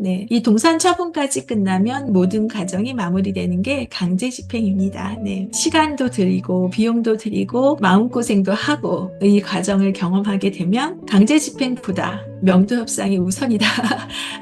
네. 이 동산 처분까지 끝나면 모든 과정이 마무리되는 게 강제 집행입니다. 네. 시간도 들이고 비용도 들이고 마음고생도 하고 이 과정을 경험하게 되면 강제 집행보다 명도 협상이 우선이다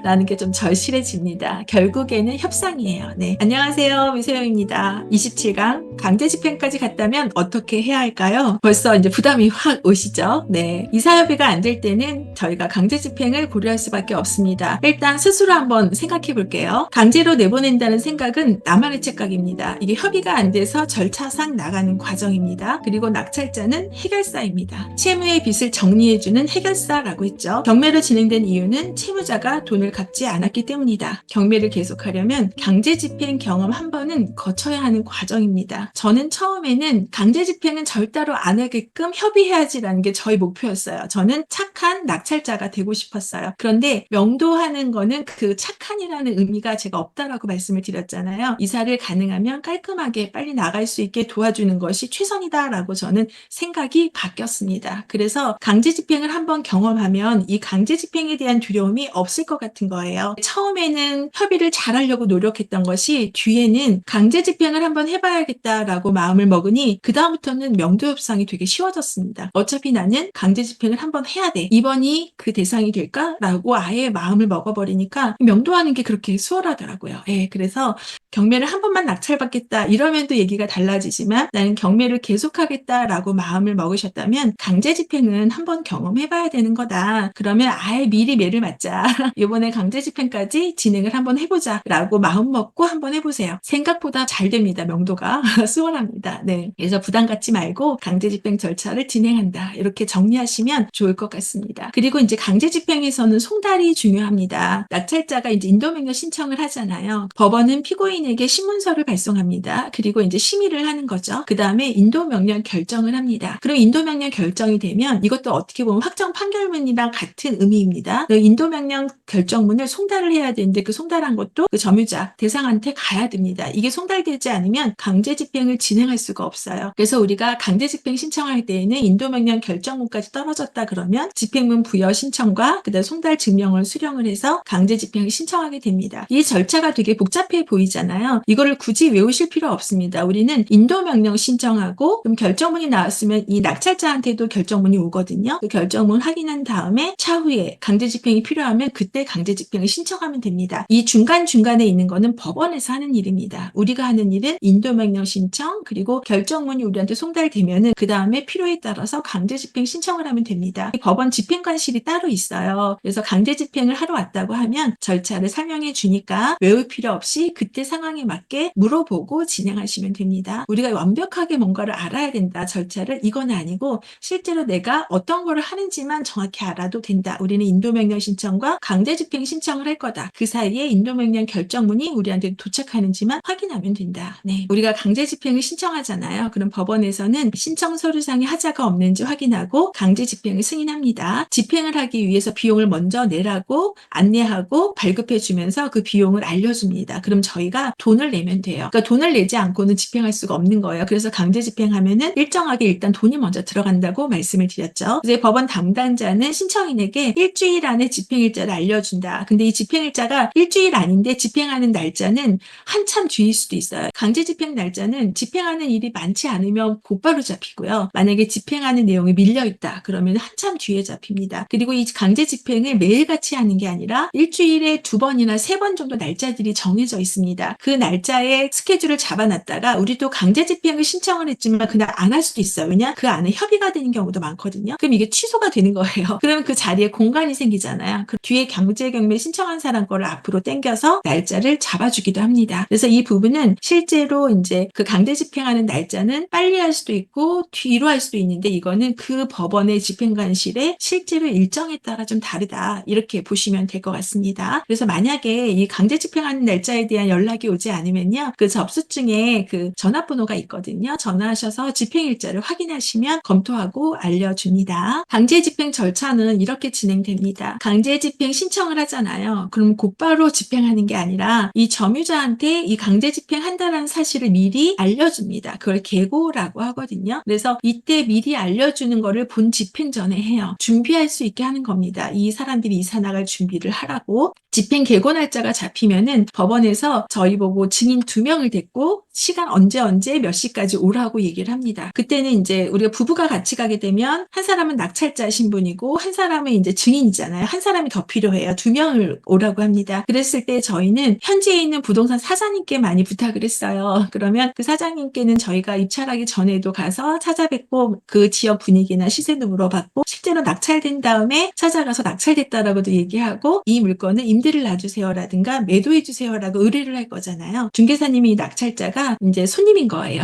라는 게 좀 절실해집니다. 결국에는 협상이에요. 네. 안녕하세요. 미소영입니다. 27강 강제 집행까지 갔다면 어떻게 해야 할까요? 벌써 이제 부담이 확 오시죠? 네. 이사협의가 안 될 때는 저희가 강제 집행을 고려할 수밖에 없습니다. 일단 스스로 한번 생각해 볼게요. 강제로 내보낸다는 생각은 나만의 착각입니다. 이게 협의가 안 돼서 절차상 나가는 과정입니다. 그리고 낙찰자는 해결사입니다. 채무의 빚을 정리해주는 해결사라고 했죠. 경매로 진행된 이유는 채무자가 돈을 갚지 않았기 때문이다. 경매를 계속하려면 강제 집행 경험 한 번은 거쳐야 하는 과정입니다. 저는 처음에는 강제 집행은 절대로 안 하게끔 협의해야지라는 게 저희 목표였어요. 저는 착한 낙찰자가 되고 싶었어요. 그런데 명도하는 거는 그 착한이라는 의미가 제가 없다라고 말씀을 드렸잖아요. 이사를 가능하면 깔끔하게 빨리 나갈 수 있게 도와주는 것이 최선이다라고 저는 생각이 바뀌었습니다. 그래서 강제 집행을 한번 경험하면 이 강제 집행에 대한 두려움이 없을 것 같은 거예요. 처음에는 협의를 잘하려고 노력했던 것이 뒤에는 강제 집행을 한번 해봐야겠다라고 마음을 먹으니 그 다음부터는 명도 협상이 되게 쉬워졌습니다. 어차피 나는 강제 집행을 한번 해야 돼. 이번이 그 대상이 될까라고 아예 마음을 먹어버리니까 명도하는 게 그렇게 수월하더라고요. 예, 그래서 경매를 한 번만 낙찰받겠다 이러면 또 얘기가 달라지지만 나는 경매를 계속하겠다라고 마음을 먹으셨다면 강제 집행은 한번 경험해봐야 되는 거다. 그러면 아예 미리 매를 맞자. 이번에 강제 집행까지 진행을 한번 해보자 라고 마음 먹고 한번 해보세요. 생각보다 잘 됩니다. 명도가 수월합니다. 네, 그래서 부담 갖지 말고 강제 집행 절차를 진행한다. 이렇게 정리하시면 좋을 것 같습니다. 그리고 이제 강제 집행에서는 송달이 중요합니다. 낙찰자가 이제 인도명령 신청을 하잖아요. 법원은 피고인에게 신문서를 발송합니다. 그리고 이제 심의를 하는 거죠. 그 다음에 인도명령 결정을 합니다. 그럼 인도명령 결정이 되면 이것도 어떻게 보면 확정 판결문이랑 같은 의미입니다. 인도명령 결정문을 송달을 해야 되는데 그 송달한 것도 그 점유자 대상한테 가야 됩니다. 이게 송달되지 않으면 강제 집행을 진행할 수가 없어요. 그래서 우리가 강제 집행 신청할 때에는 인도명령 결정문까지 떨어졌다 그러면 집행문 부여 신청과 그다음 송달 증명을 수령을 해서 강제 집행을 신청하게 됩니다. 이 절차가 되게 복잡해 보이잖아요. 이거를 굳이 외우실 필요 없습니다. 우리는 인도명령 신청하고 그럼 결정문이 나왔으면 이 낙찰자한테도 결정문이 오거든요. 그 결정문 확인한 다음에 차후에 강제 집행이 필요하면 그때 강제 집행을 신청하면 됩니다. 이 중간중간에 있는 거는 법원에서 하는 일입니다. 우리가 하는 일은 인도명령 신청 그리고 결정문이 우리한테 송달되면은 그 다음에 필요에 따라서 강제 집행 신청을 하면 됩니다. 법원 집행관실이 따로 있어요. 그래서 강제 집행을 하러 왔다고 하면 절차를 설명해 주니까 외울 필요 없이 그때 상황에 맞게 물어보고 진행하시면 됩니다. 우리가 완벽하게 뭔가를 알아야 된다 절차를 이건 아니고 실제로 내가 어떤 거를 하는지만 정확히 알아도 된다. 우리는 인도명령 신청과 강제 집행 신청을 할 거다. 그 사이에 인도명령 결정문이 우리한테 도착하는지만 확인하면 된다. 네, 우리가 강제 집행을 신청하잖아요. 그럼 법원에서는 신청 서류상에 하자가 없는지 확인하고 강제 집행을 승인합니다. 집행을 하기 위해서 비용을 먼저 내라고 안내하고 발급해 주면서 그 비용을 알려줍니다. 그럼 저희가 돈을 내면 돼요. 그러니까 돈을 내지 않고는 집행할 수가 없는 거예요. 그래서 강제 집행하면은 일정하게 일단 돈이 먼저 들어간다고 말씀을 드렸죠. 이제 법원 담당자는 신청인에게 일주일 안에 집행일자를 알려준다. 근데 이 집행일자가 일주일 아닌데 집행하는 날짜는 한참 뒤일 수도 있어요. 강제 집행 날짜는 집행하는 일이 많지 않으면 곧바로 잡히고요. 만약에 집행하는 내용이 밀려있다 그러면 한참 뒤에 잡힙니다. 그리고 이 강제 집행을 매일같이 하는 게 아니라 일주일에 2번이나 3번 정도 날짜들이 정해져 있습니다. 그 날짜에 스케줄을 잡아놨다가 우리도 강제 집행을 신청을 했지만 그날 안 할 수도 있어요. 왜냐? 그 안에 협의가 되는 경우도 많거든요. 그럼 이게 취소가 되는 거예요. 그러면 그 자리에 공간이 생기잖아요. 그 뒤에 강제 경매 신청한 사람 거를 앞으로 당겨서 날짜를 잡아주기도 합니다. 그래서 이 부분은 실제로 이제 그 강제 집행하는 날짜는 빨리 할 수도 있고 뒤로 할 수도 있는데 이거는 그 법원의 집행관실의 실제로 일정에 따라 좀 다르다. 이렇게 보시면 될 것 같습니다. 그래서 만약에 이 강제 집행하는 날짜에 대한 연락이 오지 않으면요. 그 접수증에 그 전화번호가 있거든요. 전화하셔서 집행일자를 확인하시면 검토하고 알려줍니다. 강제 집행 절차는 이렇게 진행됩니다. 강제 집행 신청을 하잖아요. 그럼 곧바로 집행하는 게 아니라 이 점유자한테 이 강제 집행한다라는 사실을 미리 알려줍니다. 그걸 계고라고 하거든요. 그래서 이때 미리 알려주는 거를 본 집행 전에 해요. 준비할 수 있게 하는 겁니다. 이 사람들이 이사 나갈 준비를 하라고. 집행 계고 날짜가 잡히면은 법원에서 저희 보고 증인 2명을 데리고 시간 언제 몇 시까지 오라고 얘기를 합니다. 그때는 이제 우리가 부부가 같이 가게 되면 한 사람은 낙찰자 신분이고 한 사람은 이제 증인이잖아요. 한 사람이 더 필요해요. 2명을 오라고 합니다. 그랬을 때 저희는 현지에 있는 부동산 사장님께 많이 부탁을 했어요. 그러면 그 사장님께는 저희가 입찰하기 전에도 가서 찾아뵙고 그 지역 분위기나 시세도 물어봤고 실제로 낙찰된 다음에 찾아가서 낙찰됐다라고도 얘기하고 이 물건을 임대를 놔주세요라든가 매도해주세요라고 의뢰를 할 거잖아요. 중개사님이 이 낙찰자가 이제 손님인 거예요.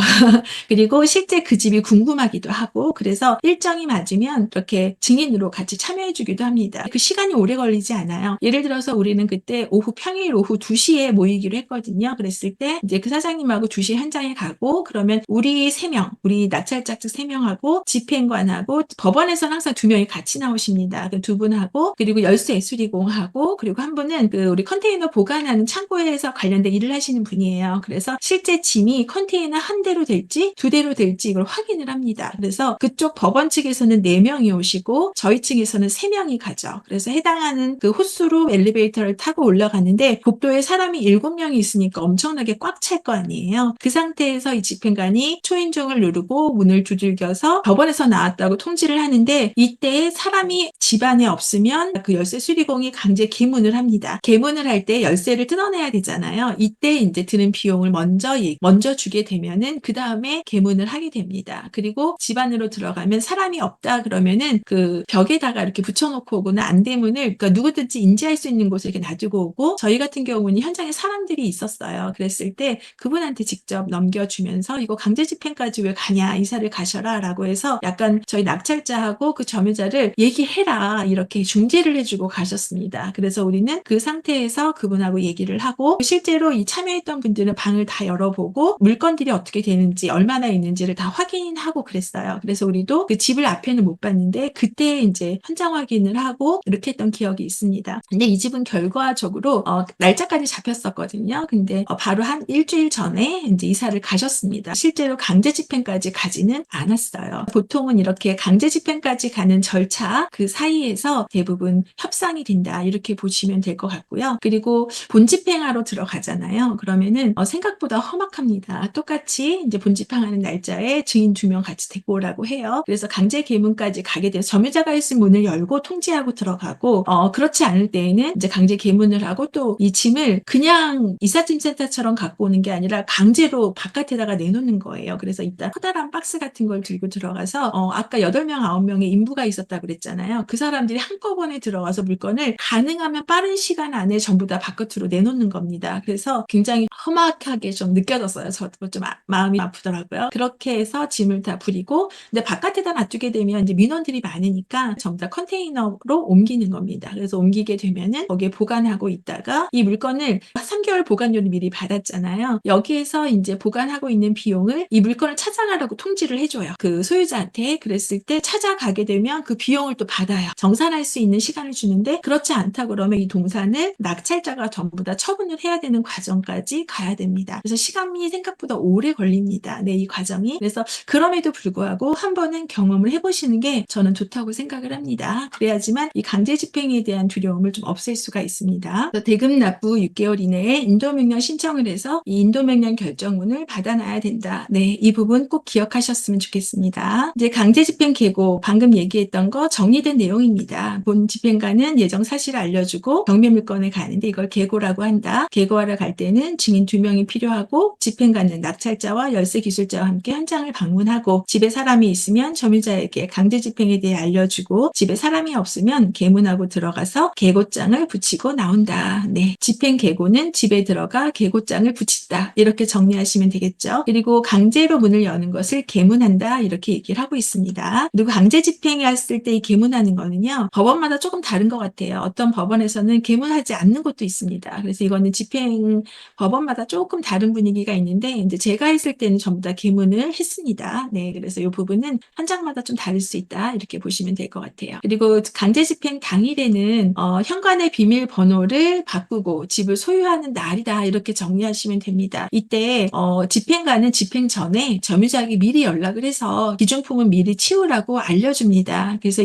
그리고 실제 그 집이 궁금하기도 하고 그래서 일정이 맞으면 이렇게 증인으로 같이 참여해주기도 합니다. 그 시간이 오래 걸리지 않아요. 예를 들어서 우리는 그때 평일 오후 2시에 모이기로 했거든요. 그랬을 때 이제 그 사장님하고 2시 현장에 가고 그러면 우리 3명, 우리 낙찰자 측 3명하고 집행관하고 법원에서는 항상 2명이 같이 나오십니다. 그 2분하고 그리고 열쇠 수리공하고 그리고 한 분은 그 우리 컨테이너 보관하는 창고에서 관련된 일을 하시는 분이에요. 그래서 실제 짐이 컨테이너 한 대로 될지 2대로 될지 이걸 확인을 합니다. 그래서 그쪽 법원 측에서는 4명이 오시고 저희 측에서는 3명이 가죠. 그래서 해당하는 그 호수로 엘리베이터를 타고 올라가는데 복도에 사람이 7명이 있으니까 엄청나게 꽉 찰 거 아니에요. 그 상태에서 이 집행관이 초인종을 누르고 문을 두들겨서 법원에서 나왔다고 통지를 하는데 이때 사람이 집 안에 없으면 그 열쇠 수리공이 강제 개문을 합니다. 개문을 할 때 열쇠를 뜯어내야 되잖아요. 이때 이제 드는 비용을 먼저 주게 되면은 그 다음에 개문을 하게 됩니다. 그리고 집 안으로 들어가면 사람이 없다 그러면은 그 벽에다가 이렇게 붙여놓고 오거나 안대문을 그러니까 누구든지 인지할 수 있는 곳에 이렇게 놔두고 오고 저희 같은 경우는 현장에 사람들이 있었어요. 그랬을 때 그분한테 직접 넘겨주면서 이거 강제 집행까지 왜 가냐 이사를 가셔라 라고 해서 약간 저희 낙찰자하고 그 점유자를 얘기해라 이렇게 중재를 해주고 가셨습니다. 그래서 우리는 그 상태에서 그분하고 얘기를 하고 실제로 이 참여했던 분들은 방을 다 열어보고 물건들이 어떻게 되는지 얼마나 있는지를 다 확인하고 그랬어요. 그래서 우리도 그 집을 앞에는 못 봤는데 그때 이제 현장 확인을 하고 이렇게 했던 기억이 있습니다. 근데 이 집은 결과적으로 날짜까지 잡혔었거든요. 근데 바로 한 일주일 전에 이제 이사를 가셨습니다. 실제로 강제 집행까지 가지는 않았어요. 보통은 이렇게 강제 집행까지 가는 절차 그 사이에서 대부분 협상이 된다 이렇게 보시면 될 것 같고요. 그리고 본집행하러 들어가잖아요. 그러면은 생각보다 험악합니다. 똑같이 이제 본집행하는 날짜에 증인 2명 같이 데리고 오라고 해요. 그래서 강제 개문까지 가게 돼서 점유자가 있으면 문을 열고 통지하고 들어가고 그렇지 않을 때에는 이제 강제 개문을 하고 또 이 짐을 그냥 이삿짐센터처럼 갖고 오는 게 아니라 강제로 바깥에다가 내놓는 거예요. 그래서 일단 커다란 박스 같은 걸 들고 들어가서 아까 8명, 9명의 인부가 있었다고 그랬잖아요. 그 사람들이 한꺼번에 들어가서 물건을 가능하면 빠른 시간 안에 전부 다 바깥으로 내놓는 겁니다. 그래서 굉장히 험악하게 좀 느껴졌어요. 저도 좀 마음이 아프더라고요. 그렇게 해서 짐을 다 부리고 근데 바깥에다 놔두게 되면 이제 민원들이 많으니까 전부 다 컨테이너로 옮기는 겁니다. 그래서 옮기게 되면은 거기에 보관하고 있다가 이 물건을 3개월 보관료를 미리 받았잖아요. 여기에서 이제 보관하고 있는 비용을 이 물건을 찾아가라고 통지를 해줘요. 그 소유자한테. 그랬을 때 찾아가게 되면 그 비용을 또 받아요. 정산할 수 있는 시간을 주는데 그렇지 않다 그러면 이 동산을 낙찰자가 전부 다 처분을 해야 되는 과정까지 가야 됩니다. 그래서 시간이 생각보다 오래 걸립니다. 네, 이 과정이. 그래서 그럼에도 불구하고 한 번은 경험을 해보시는 게 저는 좋다고 생각을 합니다. 그래야지만 이 강제 집행에 대한 두려움을 좀 없앨 수가 있습니다. 대금 납부 6개월 이내에 인도명령 신청을 해서 이 인도명령 결정문을 받아놔야 된다. 네, 이 부분 꼭 기억하셨으면 좋겠습니다. 이제 강제 집행 계고 방금 얘기했던 거 정리된 내용입니다. 본 집행관은 예정 사실을 알려주고 경매 물건을 가는데 이걸 계고라고 한다. 계고하러 갈 때는 증인 2명이 필요하고 집행관은 낙찰자와 열쇠 기술자와 함께 현장을 방문하고 집에 사람이 있으면 점유자에게 강제 집행에 대해 알려주고 집에 사람이 없으면 계문하고 들어가서 계고장을 붙이고 나온다. 네, 집행 계고는 집에 들어가 계고장을 붙인다. 이렇게 정리하시면 되겠죠. 그리고 강제로 문을 여는 것을 계문한다. 이렇게 얘기를 하고 있습니다. 그리고 강제 집행이 했을 때 이 계문하는 거는요. 법원마다 조금 다른 것 같아요. 어떤 법원에서는 계문하지 않는 곳도 있습니다. 그래서 이거는 집행 법원마다 조금 다른 분위기가 있는데 이제 제가 했을 때는 전부 다 계문을 했습니다. 네, 그래서 이 부분은 현장마다 좀 다를 수 있다 이렇게 보시면 될 것 같아요. 그리고 강제 집행 당일에는 현관의 비밀번호를 바꾸고 집을 소유하는 날이다 이렇게 정리하시면 됩니다. 이때 집행관은 집행 전에 점유자에게 미리 연락을 해서 기준품은 미리 치우라고 알려줍니다. 그래서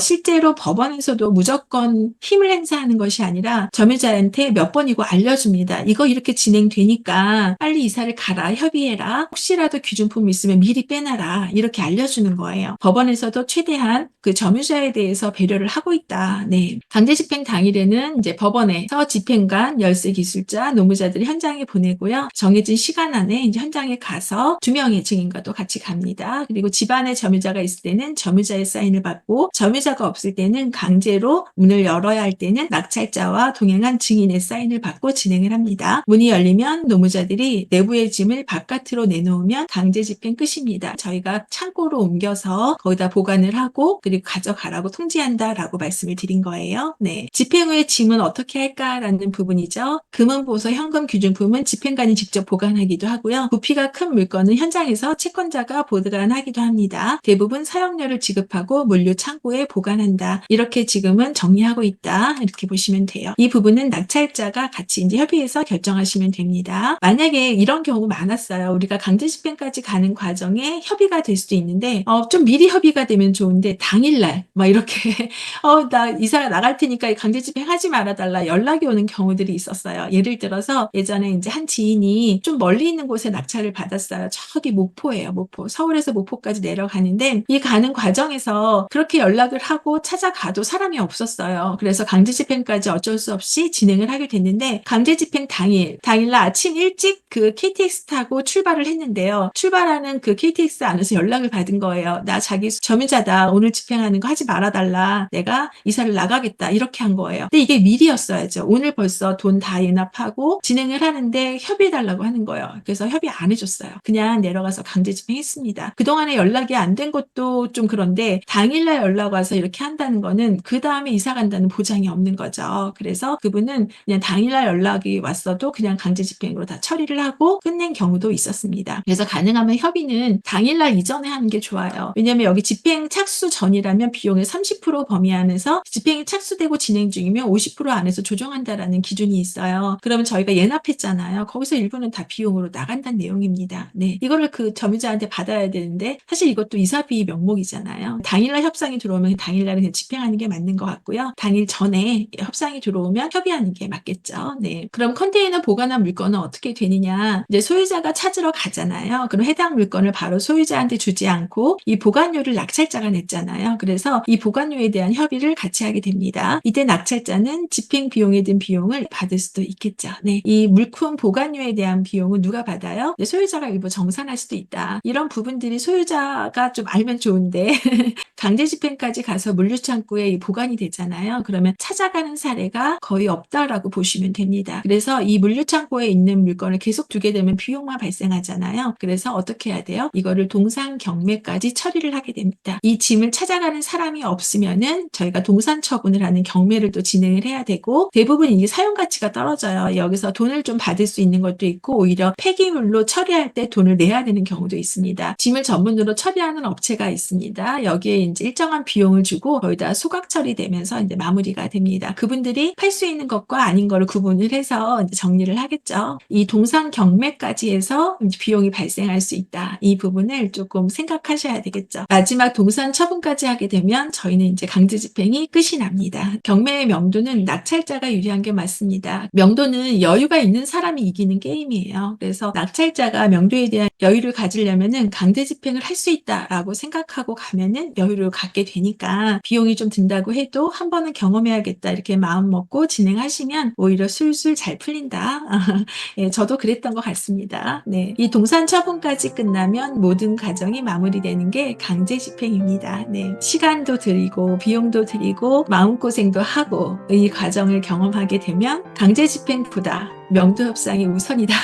실제로 법원에서도 무조건 힘을 행사하는 것이 아니라 점유자한테 몇 번이고 알려줍니다. 이거 이렇게 진행되니까 빨리 이사를 가라, 협의해라. 혹시라도 귀중품 있으면 미리 빼놔라. 이렇게 알려주는 거예요. 법원에서도 최대한 그 점유자에 대해서 배려를 하고 있다. 네. 강제 집행 당일에는 이제 법원에서 집행관, 열쇠 기술자, 노무자들이 현장에 보내고요. 정해진 시간 안에 이제 현장에 가서 2명의 증인과도 같이 갑니다. 그리고 집안에 점유자가 있을 때는 점유자의 사인을 받고 점유자가 없을 때는 강제로 문을 열어야 할 때는 낙찰자와 동행한 증인의 사인을 받고 진행을 합니다. 문이 열리면 노무자들이 내부의 짐을 바깥으로 내놓으면 강제 집행 끝입니다. 저희가 창고로 옮겨서 거기다 보관을 하고 그리고 가져가라고 통지한다라고 말씀을 드린 거예요. 네. 집행 후에 짐은 어떻게 할까라는 부분이죠. 금은 보소, 현금, 귀중품은 집행관이 직접 보관하기도 하고요. 부피가 큰 물건은 현장에서 채권자가 보관하기도 합니다. 대부분 사용료를 지급하고 물류 창고에 보관한다. 이렇게 지금은 정리하고 있다. 이렇게 보시면 돼요. 이 부분은 낙찰자가 같이 이제 협의해서 결정하시면 됩니다. 만약에 이런 경우 많았어요. 우리가 강제 집행까지 가는 과정에 협의가 될 수도 있는데 좀 미리 협의가 되면 좋은데 당일날 막 이렇게 나 이사 나갈 테니까 강제 집행하지 말아달라 연락이 오는 경우들이 있었어요. 예를 들어서 예전에 이제 한 지인이 좀 멀리 있는 곳에 낙찰을 받았어요. 저기 목포예요. 목포. 서울에서 목포까지 내려가는데 이 가는 과정에서 그렇게 연락을 하고 찾아가도 사람이 없었어요. 그래서 강제 집행까지 어쩔 수 없이 진행을 하게 됐는데 강제 집행 당일날 아침 일찍 그 KTX 타고 출발을 했는데요. 출발하는 그 KTX 안에서 연락을 받은 거예요. 나 자기 점유자다. 오늘 집행하는 거 하지 말아달라. 내가 이사를 나가겠다. 이렇게 한 거예요. 근데 이게 미리였어야죠. 오늘 벌써 돈 다 예납하고 진행을 하는데 협의해달라고 하는 거예요. 그래서 협의 안 해줬어요. 그냥 내려가서 강제 집행했습니다. 그동안에 연락이 안 된 것도 좀 그런데 당일날 연락 와서 이렇게 한다는 거는 그 다음에 이사 간다는 보장이 없는 거죠. 그래서 그분은 그냥 당일날 연락이 왔어도 그냥 강제 집행으로 다 처리를 하고 끝낸 경우도 있었습니다. 그래서 가능하면 협의는 당일날 이전에 하는 게 좋아요. 왜냐하면 여기 집행 착수 전이라면 비용의 30% 범위 안에서 집행이 착수되고 진행 중이면 50% 안에서 조정한다라는 기준이 있어요. 그러면 저희가 예납했잖아요. 거기서 일부는 다 비용으로 나간다는 내용입니다. 네, 이거를 그 점유자한테 받아야 되는데 사실 이것도 이사비 명목이잖아요. 당일날 협상이 들어오면 당일날 그냥 집행하는 게 맞는 것 같고요. 당일 전에 협상이 들어오면 협의하는 게 맞겠죠. 네, 그럼 컨테이너 보관한 물건은 어떻게 되느냐? 이제 소유자가 찾으러 가잖아요. 그럼 해당 물건을 바로 소유자한테 주지 않고 이 보관료를 낙찰자가 냈잖아요. 그래서 이 보관료에 대한 협의를 같이 하게 됩니다. 이때 낙찰자는 집행 비용에 든 비용을 받을 수도 있겠죠. 네, 이 물품 보관료에 대한 비용은 누가 받아요? 소유자가 일부 정산할 수도 있다. 이런 부분들이 소유자가 좀 알면 좋은데 강제 집행까지 가서 물류창고에 보관이 되잖아요. 그러면 찾아가는 사례가 거의 없다라고 보시면 됩니다. 그래서 이 물류창고에 있는 물건을 계속 두게 되면 비용만 발생하잖아요. 그래서 어떻게 해야 돼요? 이거를 동산 경매까지 처리를 하게 됩니다. 이 짐을 찾아가는 사람이 없으면은 저희가 동산 처분을 하는 경매를 또 진행을 해야 되고 대부분 이게 사용 가치가 떨어져요. 여기서 돈을 좀 받을 수 있는 것도 있고 오히려 폐기물로 처리할 때 돈을 내야 되는 경우도 있습니다. 짐을 전문으로 처리하는 업체가 있습니다. 여기에 이제 일정한 비용을 주고 거의 다 소각 처리되면서 이제 마무리가 됩니다. 그분들이 팔 수 있는 것과 아닌 거를 구분을 해서 이제 정리를 하겠죠. 이 동산 경매까지 해서 이제 비용이 발생할 수 있다. 이 부분을 조금 생각하셔야 되겠죠. 마지막 동산 처분까지 하게 되면 저희는 이제 강제 집행이 끝이 납니다. 경매의 명도는 낙찰자가 유리한 게 맞습니다. 명도는 여유가 있는 사람이 이기는 게임이에요. 그래서 낙찰자가 명도에 대한 여유를 가지려면은 강제 집행을 할 수 있다라고 생각하고 가면은 여유를 갖게 되니까 비용이 좀 든다고 해도 한 번은 경험해야겠다 이렇게 마음 먹고 진행하시면 오히려 술술 잘 풀린다. 예, 저도 그랬던 것 같습니다. 네, 이 동산 처분까지 끝나면 모든 과정이 마무리되는 게 강제 집행입니다. 네, 시간도 들이고 비용도 들이고 마음고생도 하고 이 과정을 경험하게 되면 강제 집행보다 명도 협상이 우선이다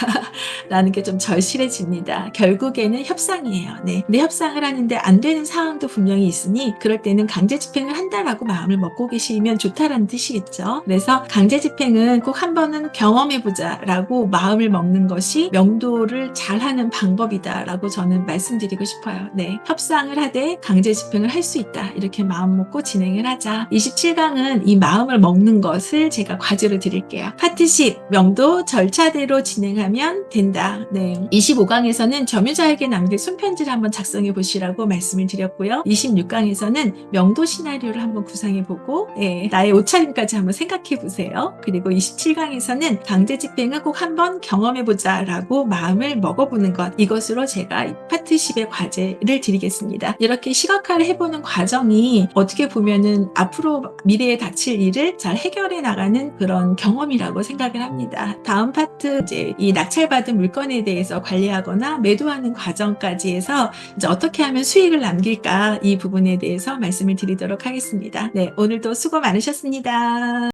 라는 게 좀 절실해집니다. 결국에는 협상이에요. 네. 근데 협상을 하는데 안 되는 상황도 분명히 있으니 그럴 때는 강제 집행을 한다라고 마음을 먹고 계시면 좋다라는 뜻이겠죠. 그래서 강제 집행은 꼭 한 번은 경험해보자라고 마음을 먹는 것이 명도를 잘하는 방법이다라고 저는 말씀드리고 싶어요. 네. 협상을 하되 강제 집행을 할 수 있다. 이렇게 마음 먹고 진행을 하자. 27강은 이 마음을 먹는 것을 제가 과제로 드릴게요. 파트 10. 명도 절차대로 진행하면 된다. 네. 25강에서는 점유자에게 남길 손편지를 한번 작성해 보시라고 말씀을 드렸고요. 26강에서는 명도 시나리오를 한번 구상해 보고 나의 옷차림까지 한번 생각해 보세요. 그리고 27강에서는 강제 집행을 꼭 한번 경험해 보자라고 마음을 먹어보는 것. 이것으로 제가 이 파트 10의 과제를 드리겠습니다. 이렇게 시각화를 해보는 과정이 어떻게 보면은 앞으로 미래에 닥칠 일을 잘 해결해 나가는 그런 경험이라고 생각을 합니다. 다음 파트 이제 이 낙찰받은 물건에 대해서 관리하거나 매도하는 과정까지 해서 이제 어떻게 하면 수익을 남길까 이 부분에 대해서 말씀을 드리도록 하겠습니다. 네, 오늘도 수고 많으셨습니다.